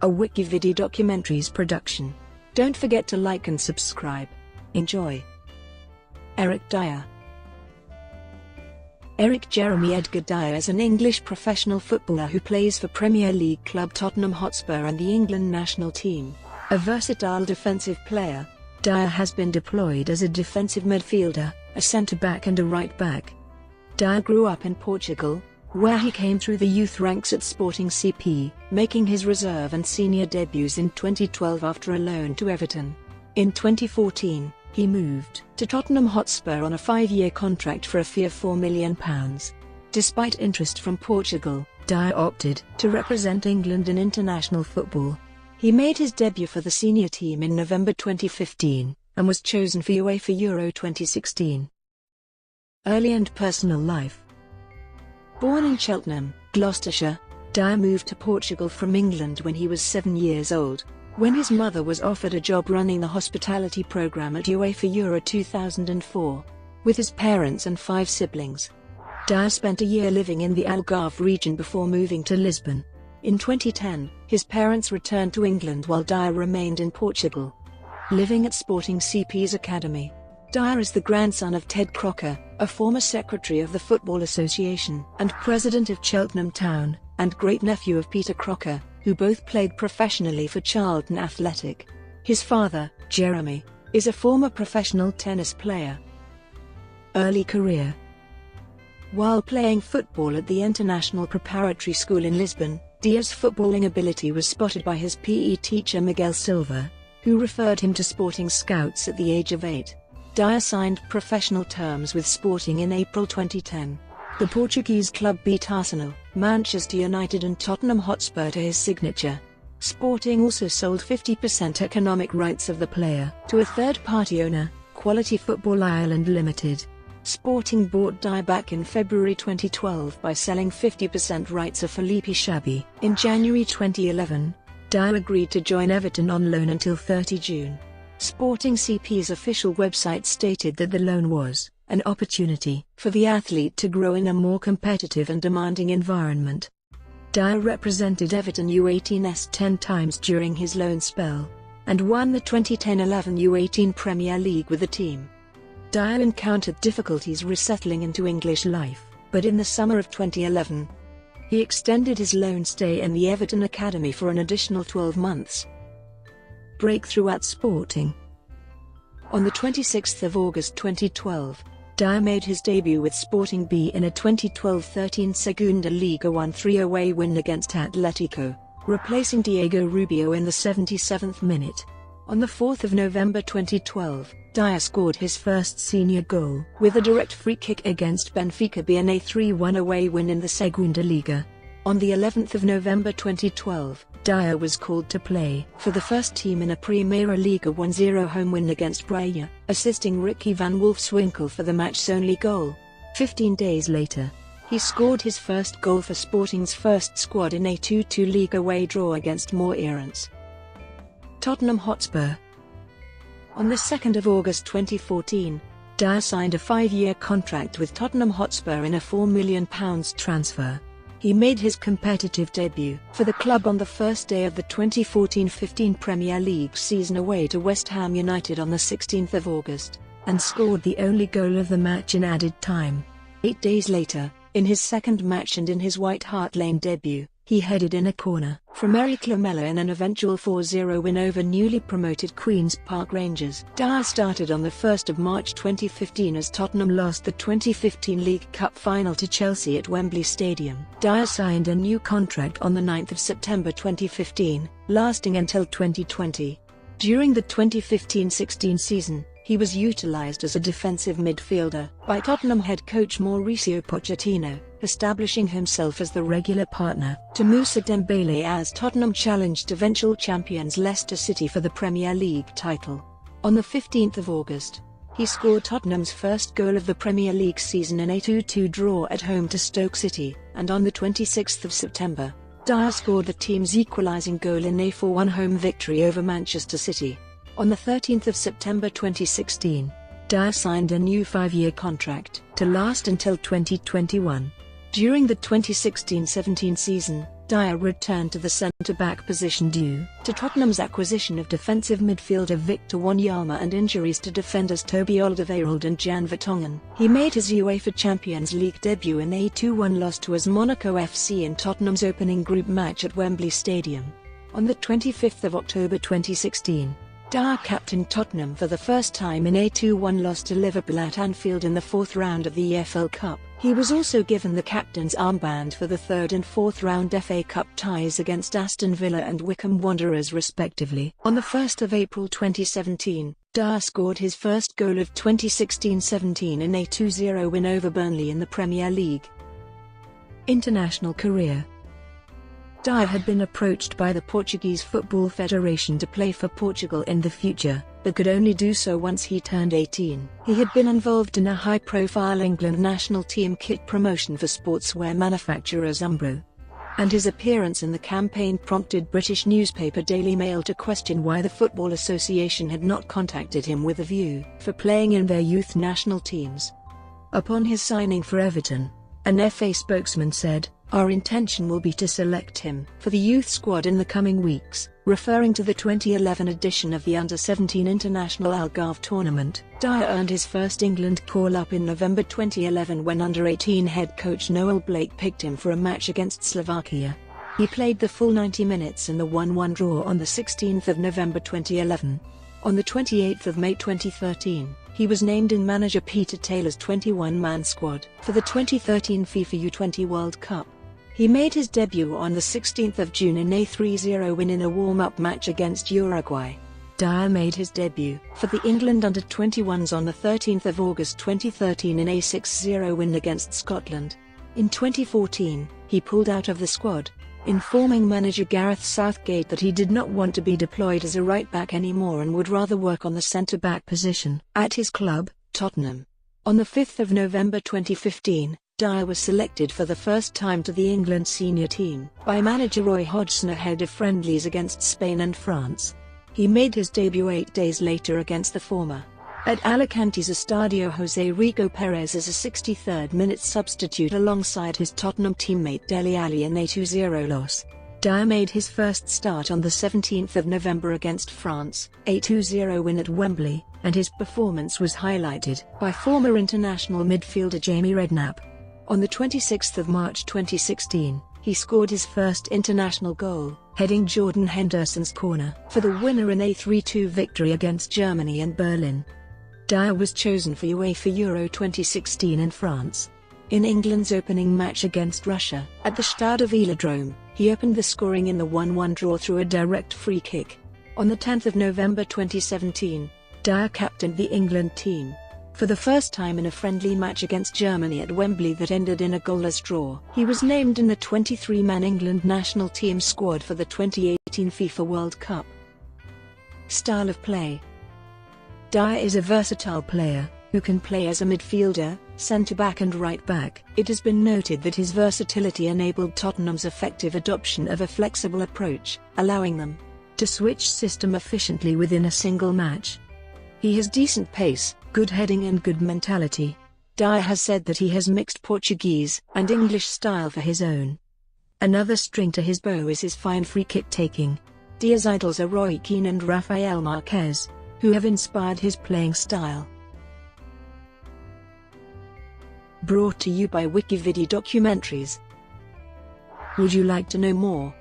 a WikiVidi documentaries production. Don't forget to like and subscribe. Enjoy. Eric Dier. Jeremy Edgar Dier is an English professional footballer who plays for Premier League club Tottenham Hotspur and the England national team. A versatile defensive player, Dier has been deployed as a defensive midfielder, a centre-back and a right-back. Dier grew up in Portugal, where he came through the youth ranks at Sporting CP, making his reserve and senior debuts in 2012 after a loan to Everton. In 2014, he moved to Tottenham Hotspur on a 5-year contract for a fee of £4 million. Despite interest from Portugal, Dier opted to represent England in international football. He made his debut for the senior team in November 2015, and was chosen for UEFA Euro 2016. Early and personal life. Born in Cheltenham, Gloucestershire, Dier moved to Portugal from England when he was 7 years old, when his mother was offered a job running the hospitality programme at UEFA Euro 2004. With his parents and 5 siblings, Dier spent a year living in the Algarve region before moving to Lisbon. In 2010, his parents returned to England while Dier remained in Portugal, living at Sporting CP's academy. Dier is the grandson of Ted Crocker, a former secretary of the Football Association and president of Cheltenham Town, and great-nephew of Peter Crocker, who both played professionally for Charlton Athletic. His father, Jeremy, is a former professional tennis player. Early career. While playing football at the International Preparatory School in Lisbon, Dier's footballing ability was spotted by his PE teacher Miguel Silva, who referred him to Sporting scouts at the age of 8. Dier signed professional terms with Sporting in April 2010. The Portuguese club beat Arsenal, Manchester United and Tottenham Hotspur to his signature. Sporting also sold 50% economic rights of the player to a third-party owner, Quality Football Ireland Limited. Sporting bought Dier back in February 2012 by selling 50% rights of Felipe Schabi. In January 2011, Dier agreed to join Everton on loan until 30 June. Sporting CP's official website stated that the loan was an opportunity for the athlete to grow in a more competitive and demanding environment. Dier represented Everton U18s 10 times during his loan spell, and won the 2010-11 U18 Premier League with the team. Dier encountered difficulties resettling into English life, but in the summer of 2011, he extended his loan stay in the Everton Academy for an additional 12 months. Breakthrough at Sporting. On the 26th of August 2012, Dier made his debut with Sporting B in a 2012-13 Segunda Liga 1-3 away win against Atletico, replacing Diego Rubio in the 77th minute. On the 4th of November 2012, Dier scored his first senior goal with a direct free kick against Benfica B in a 3-1 away win in the Segunda Liga. On the 11th of November 2012, Dier was called to play for the first team in a Primeira Liga 1-0 home win against Braga, assisting Ricky van Wolfswinkel for the match's only goal. 15 days later, he scored his first goal for Sporting's first squad in a 2-2 league away draw against Moreirense. Tottenham Hotspur. On the 2nd of August 2014, Dier signed a 5-year contract with Tottenham Hotspur in a £4 million transfer. He made his competitive debut for the club on the first day of the 2014-15 Premier League season away to West Ham United on the 16th of August, and scored the only goal of the match in added time. 8 days later, in his second match and in his White Hart Lane debut, he headed in a corner from Eric Lamela in an eventual 4-0 win over newly promoted Queen's Park Rangers. Dier started on the 1st of March 2015 as Tottenham lost the 2015 League Cup final to Chelsea at Wembley Stadium. Dier signed a new contract on the 9th of September 2015, lasting until 2020. During the 2015-16 season, he was utilised as a defensive midfielder by Tottenham head coach Mauricio Pochettino, establishing himself as the regular partner to Moussa Dembele as Tottenham challenged eventual champions Leicester City for the Premier League title. On the 15th of August, he scored Tottenham's first goal of the Premier League season in a 2-2 draw at home to Stoke City, and on the 26th of September, Dier scored the team's equalising goal in a 4-1 home victory over Manchester City. On the 13th of September 2016, Dier signed a new 5-year contract to last until 2021. During the 2016-17 season, Dier returned to the centre-back position due to Tottenham's acquisition of defensive midfielder Victor Wanyama and injuries to defenders Toby Alderweireld and Jan Vertonghen. He made his UEFA Champions League debut in a 2-1 loss to AS Monaco FC in Tottenham's opening group match at Wembley Stadium. On the 25th of October 2016, Dier captained Tottenham for the first time in a 2-1 loss to Liverpool at Anfield in the fourth round of the EFL Cup. He was also given the captain's armband for the third and fourth round FA Cup ties against Aston Villa and Wycombe Wanderers respectively. On the 1st of April 2017, Dier scored his first goal of 2016-17 in a 2-0 win over Burnley in the Premier League. International career. Dier had been approached by the Portuguese Football Federation to play for Portugal in the future, but could only do so once he turned 18. He had been involved in a high-profile England national team kit promotion for sportswear manufacturers Umbro, and his appearance in the campaign prompted British newspaper Daily Mail to question why the Football Association had not contacted him with a view for playing in their youth national teams. Upon his signing for Everton, an FA spokesman said, "Our intention will be to select him for the youth squad in the coming weeks," referring to the 2011 edition of the Under-17 International Algarve tournament. Dier earned his first England call-up in November 2011 when Under-18 head coach Noel Blake picked him for a match against Slovakia. He played the full 90 minutes in the 1-1 draw on the 16th of November 2011. On the 28th of May 2013, he was named in manager Peter Taylor's 21-man squad for the 2013 FIFA U20 World Cup. He made his debut on the 16th of June in a 3-0 win in a warm-up match against Uruguay. Dier made his debut for the England under-21s on the 13th of August 2013 in a 6-0 win against Scotland. In 2014, he pulled out of the squad, informing manager Gareth Southgate that he did not want to be deployed as a right-back anymore and would rather work on the centre-back position at his club, Tottenham. On the 5th of November 2015, Dier was selected for the first time to the England senior team by manager Roy Hodgson ahead of friendlies against Spain and France. He made his debut 8 days later against the former at Alicante's Estadio José Rico Pérez as a 63rd-minute substitute alongside his Tottenham teammate Dele Alli in a 2-0 loss. Dier made his first start on the 17th of November against France, a 2-0 win at Wembley, and his performance was highlighted by former international midfielder Jamie Redknapp. On the 26th of March 2016, he scored his first international goal, heading Jordan Henderson's corner for the winner in a 3-2 victory against Germany in Berlin. Dier was chosen for UEFA Euro 2016 in France. In England's opening match against Russia at the Stade Vélodrome, he opened the scoring in the 1-1 draw through a direct free kick. On the 10th of November 2017, Dier captained the England team for the first time in a friendly match against Germany at Wembley that ended in a goalless draw. He was named in the 23-man England national team squad for the 2018 FIFA World Cup. Style of play. Dier is a versatile player who can play as a midfielder, centre-back and right-back. It has been noted that his versatility enabled Tottenham's effective adoption of a flexible approach, allowing them to switch system efficiently within a single match. He has decent pace, good heading and good mentality. Dier has said that he has mixed Portuguese and English style for his own. Another string to his bow is his fine free-kick taking. Dier's idols are Roy Keane and Rafael Marquez, who have inspired his playing style. Brought to you by WikiVidi Documentaries. Would you like to know more?